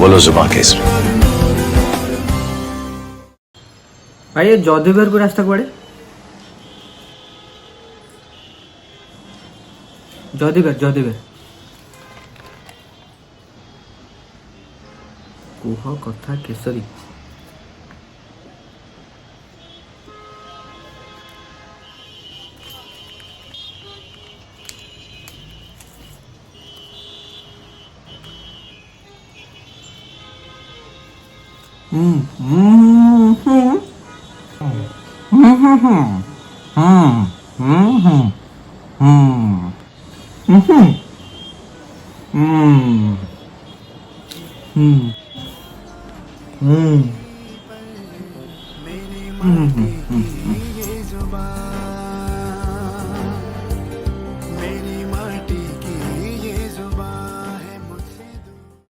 बोलो जुबान केसरी। भाई ये जौदेवर को रास्ता कुआड़े जौदेवर कुह कथा केसरी